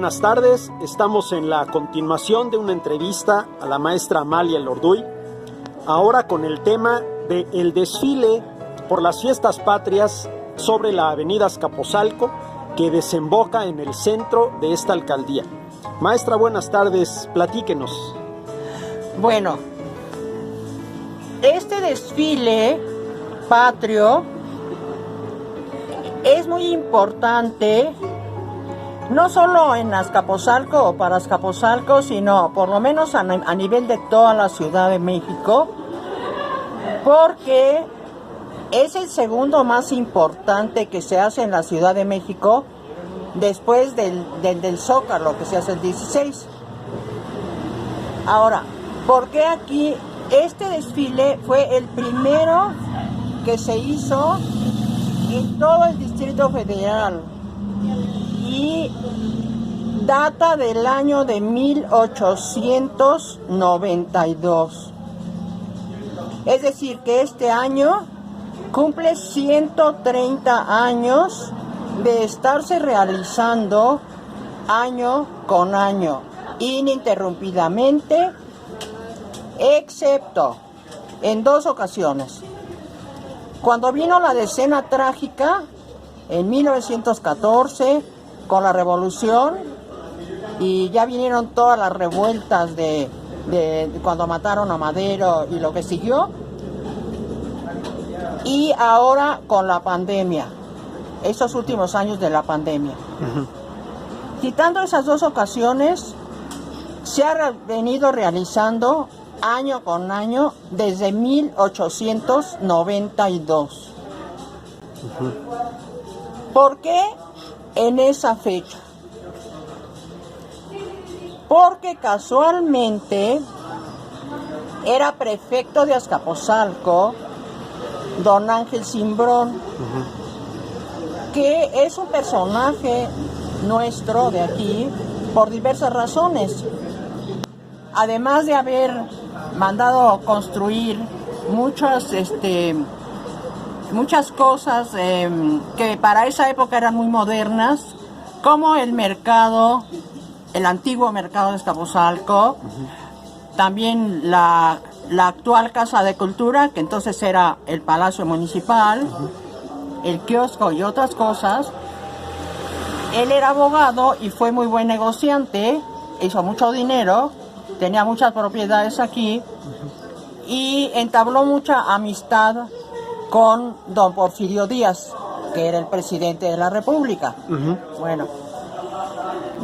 buenas tardes. Estamos en la continuación de una entrevista a la maestra Amalia Elorduy, ahora con el tema de el desfile por las fiestas patrias sobre la avenida Azcapotzalco, que desemboca en el centro de esta alcaldía. Maestra, buenas tardes, platíquenos. Bueno, este desfile patrio es muy importante, no solo en Azcapotzalco o para Azcapotzalco, sino por lo menos a nivel de toda la Ciudad de México, porque es el segundo más importante que se hace en la Ciudad de México después del Zócalo, que se hace el 16. Ahora, ¿por qué aquí? Este desfile fue el primero que se hizo en todo el Distrito Federal y data del año de 1892. Es decir, que este año cumple 130 años de estarse realizando año con año, ininterrumpidamente, excepto en dos ocasiones. Cuando vino la decena trágica, en 1914, con la Revolución, y ya vinieron todas las revueltas de cuando mataron a Madero y lo que siguió, y ahora con la pandemia, estos últimos años de la pandemia. Quitando esas dos ocasiones, se ha venido realizando año con año desde 1892. ¿Por qué en esa fecha? Porque casualmente era prefecto de Azcapotzalco don Ángel Cimbrón, que es un personaje nuestro de aquí por diversas razones. Además de haber mandado construir muchas cosas que para esa época eran muy modernas, como el mercado, el antiguo mercado de Azcapotzalco, también la actual Casa de Cultura, que entonces era el Palacio Municipal, el kiosco y otras cosas. Él era abogado y fue muy buen negociante, hizo mucho dinero, tenía muchas propiedades aquí y entabló mucha amistad con don Porfirio Díaz, que era el presidente de la República. Bueno,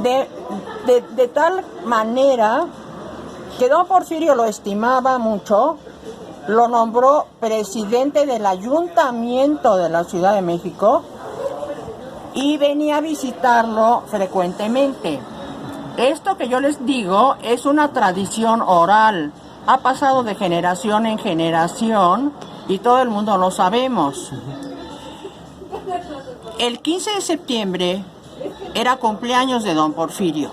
de tal manera que don Porfirio lo estimaba mucho, lo nombró presidente del Ayuntamiento de la Ciudad de México y venía a visitarlo frecuentemente. Esto que yo les digo es una tradición oral, ha pasado de generación en generación y todo el mundo lo sabemos. El 15 de septiembre era cumpleaños de don Porfirio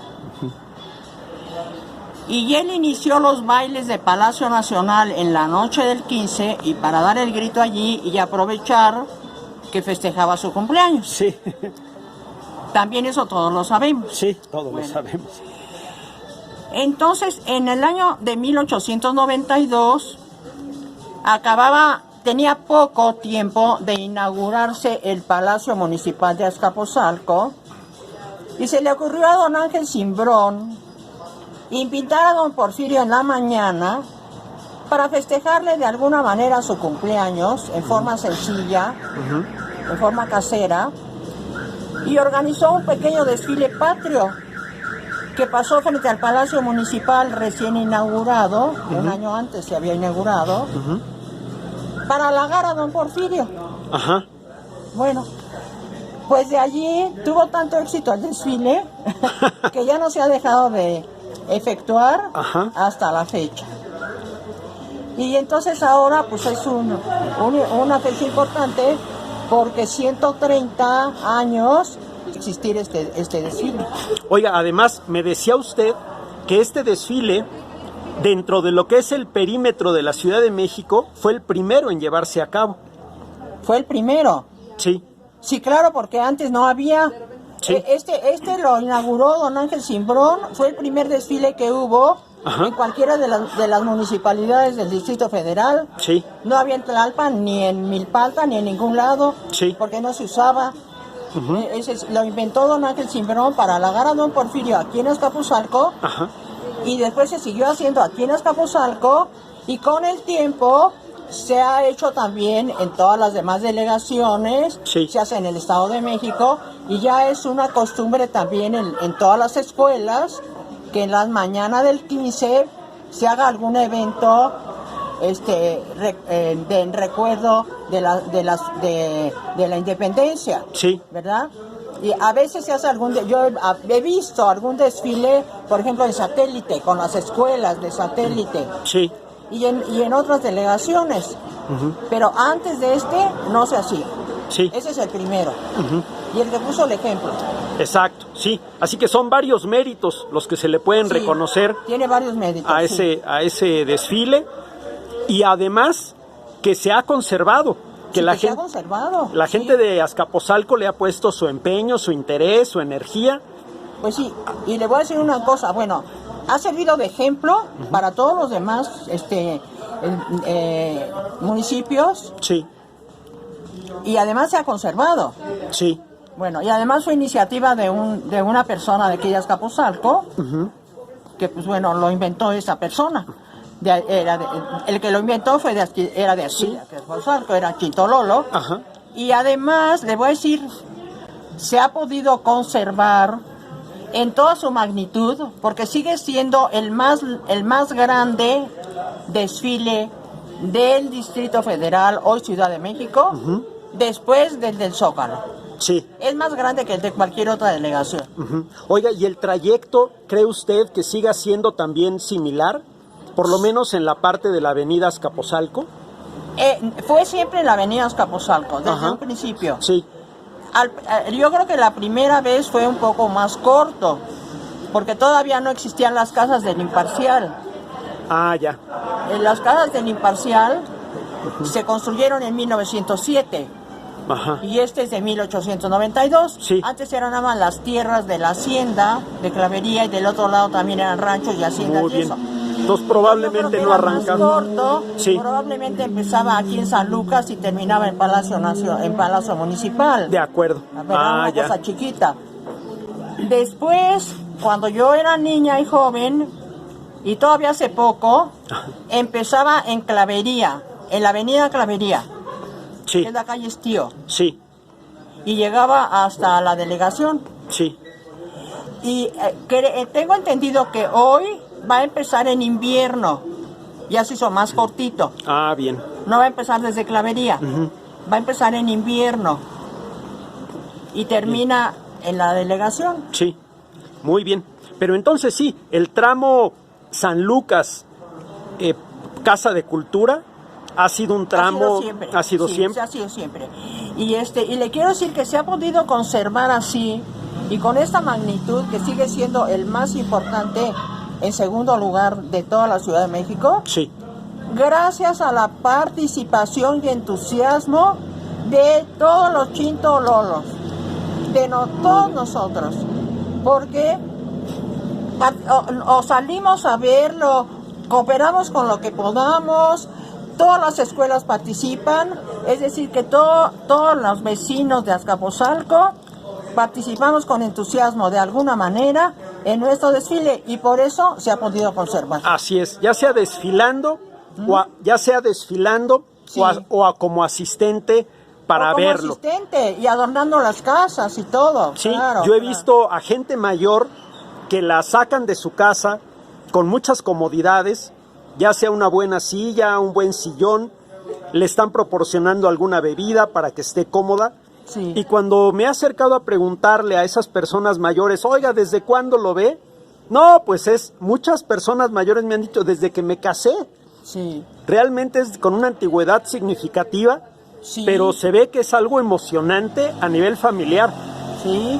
y él inició los bailes de Palacio Nacional en la noche del 15 y para dar el grito allí y aprovechar que festejaba su cumpleaños. Sí. También eso todos lo sabemos. Sí, todos lo sabemos. Entonces, en el año de 1892, tenía poco tiempo de inaugurarse el Palacio Municipal de Azcapotzalco, y se le ocurrió a don Ángel Cimbrón invitar a don Porfirio en la mañana para festejarle de alguna manera su cumpleaños, en forma sencilla, en forma casera, y organizó un pequeño desfile patrio que pasó frente al Palacio Municipal recién inaugurado, un año antes se había inaugurado, para halagar a don Porfirio. Bueno, pues de allí tuvo tanto éxito el desfile que ya no se ha dejado de efectuar hasta la fecha. Y entonces ahora pues es una fecha importante porque 130 años existir este desfile. Oiga, además me decía usted que este desfile, dentro de lo que es el perímetro de la Ciudad de México, fue el primero en llevarse a cabo. ¿Fue el primero? Sí. Sí, claro, porque antes no había. Sí. Este lo inauguró don Ángel Cimbrón, fue el primer desfile que hubo en cualquiera de las municipalidades del Distrito Federal. Sí. No había en Tlalpan, ni en Milpalta, ni en ningún lado, Sí. porque no se usaba. Lo inventó don Ángel Cimbrón para halagar a don Porfirio aquí en Azcapotzalco, Ajá. y después se siguió haciendo aquí en Azcapotzalco, y con el tiempo se ha hecho también en todas las demás delegaciones, Sí. se hace en el Estado de México, y ya es una costumbre también en todas las escuelas, que en las mañanas del 15 se haga algún evento en recuerdo de la independencia, Sí. ¿verdad? Y a veces se hace yo he visto algún desfile, por ejemplo en satélite, con las escuelas de satélite, Sí. y en otras delegaciones, pero antes de no se hacía. Sí. Ese es el primero, y el que puso el ejemplo. Exacto, sí. Así que son varios méritos los que se le pueden Sí, reconocer tiene varios méritos. a sí. ese desfile, y además que se ha conservado, que Sí, la que se ha gente, conservado. la sí. gente de Azcapotzalco le ha puesto su empeño, su interés, su energía. Pues sí, y le voy a decir una cosa, bueno, ha servido de ejemplo para todos los demás municipios, Sí, y además se ha conservado. sí, Bueno, y además fue iniciativa de una persona de aquí de Azcapotzalco, que pues bueno, lo inventó esa persona. El que lo inventó era de aquí, Sí. de Azcapotzalco, era Chintololo. ajá, Y además, le voy a decir, se ha podido conservar en toda su magnitud, porque sigue siendo el más grande desfile del Distrito Federal, hoy Ciudad de México, después del Zócalo. sí. Es más grande que el de cualquier otra delegación. Ujú. Oiga, ¿y el trayecto, cree usted que siga siendo también similar? Por lo menos en la parte de la avenida Azcapotzalco. Fue siempre en la avenida Azcapotzalco, desde Ajá. un principio. Sí, Yo creo que la primera vez fue un poco más corto, porque todavía no existían las casas del Imparcial. ah, ya, Las casas del Imparcial se construyeron en 1907 ajá, y este es de 1892. Sí. Antes eran nada más las tierras de la hacienda de Clavería, y del otro lado también eran ranchos y haciendas muy y bien. eso. Entonces Yo creo probablemente que no era más arrancaron. corto, Sí. probablemente empezaba aquí en San Lucas y terminaba en Palacio Municipal. De acuerdo. Era una ya. cosa chiquita. Después, cuando yo era niña y joven, y todavía hace poco, empezaba en Clavería, en la avenida Clavería, que Sí, es la calle Estío, sí, y llegaba hasta la delegación. sí. Y tengo entendido que hoy va a empezar en invierno, ya se hizo más cortito, Ah, bien. no va a empezar desde Clavería, va a empezar en invierno y termina en la delegación. Sí, muy bien. Pero entonces sí, el tramo San Lucas, Casa de Cultura, ha sido un tramo, ha sido Sí, siempre. ha sido siempre. Y le quiero decir que se ha podido conservar así y con esta magnitud, que sigue siendo el más importante en segundo lugar de toda la Ciudad de México, Sí, gracias a la participación y entusiasmo de todos los chintololos, todos nosotros, porque o salimos a verlo, cooperamos con lo que podamos, todas las escuelas participan, es decir, que todos los vecinos de Azcapotzalco participamos con entusiasmo de alguna manera en nuestro desfile, y por eso se ha podido conservar. así es. Ya sea desfilando, Sí. como asistente para O como verlo. asistente y adornando las casas y todo. Sí, claro, yo he claro. visto a gente mayor que la sacan de su casa con muchas comodidades, ya sea una buena silla, un buen sillón, le están proporcionando alguna bebida para que esté cómoda. Sí. Y cuando me he acercado a preguntarle a esas personas mayores, oiga, ¿desde cuándo lo ve? No, pues muchas personas mayores me han dicho, desde que me casé. Sí. Realmente es con una antigüedad significativa, Sí. pero se ve que es algo emocionante a nivel familiar. Sí,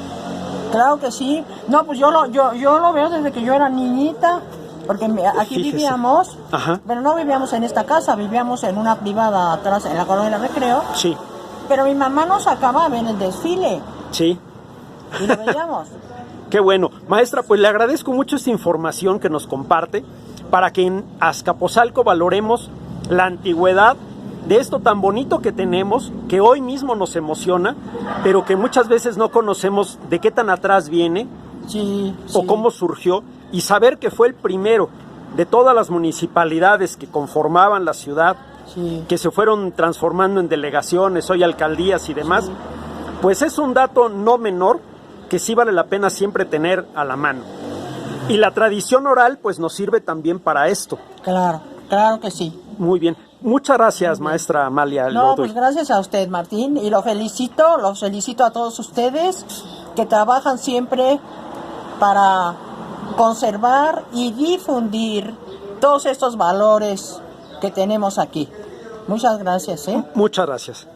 claro que sí. No, pues yo lo veo desde que yo era niñita, porque aquí Fíjese. vivíamos, Ajá. pero no vivíamos en esta casa, vivíamos en una privada atrás, en la colonia Recreo, Sí, pero mi mamá nos sacaba a ver el desfile. sí. y lo veíamos. Qué bueno. Maestra, pues le agradezco mucho esta información que nos comparte para que en Azcapotzalco valoremos la antigüedad de esto tan bonito que tenemos, que hoy mismo nos emociona, pero que muchas veces no conocemos de qué tan atrás viene Sí, o cómo surgió, y saber que fue el primero de todas las municipalidades que conformaban la ciudad, sí. que se fueron transformando en delegaciones, hoy alcaldías y demás, pues es un dato no menor que sí vale la pena siempre tener a la mano. Y la tradición oral pues nos sirve también para esto. Claro, claro que sí. Muy bien. Muchas gracias, maestra Amalia No, Lorduy. pues gracias a usted, Martín, y los felicito a todos ustedes que trabajan siempre para conservar y difundir todos estos valores que tenemos aquí. Muchas gracias, ¿eh? Muchas gracias.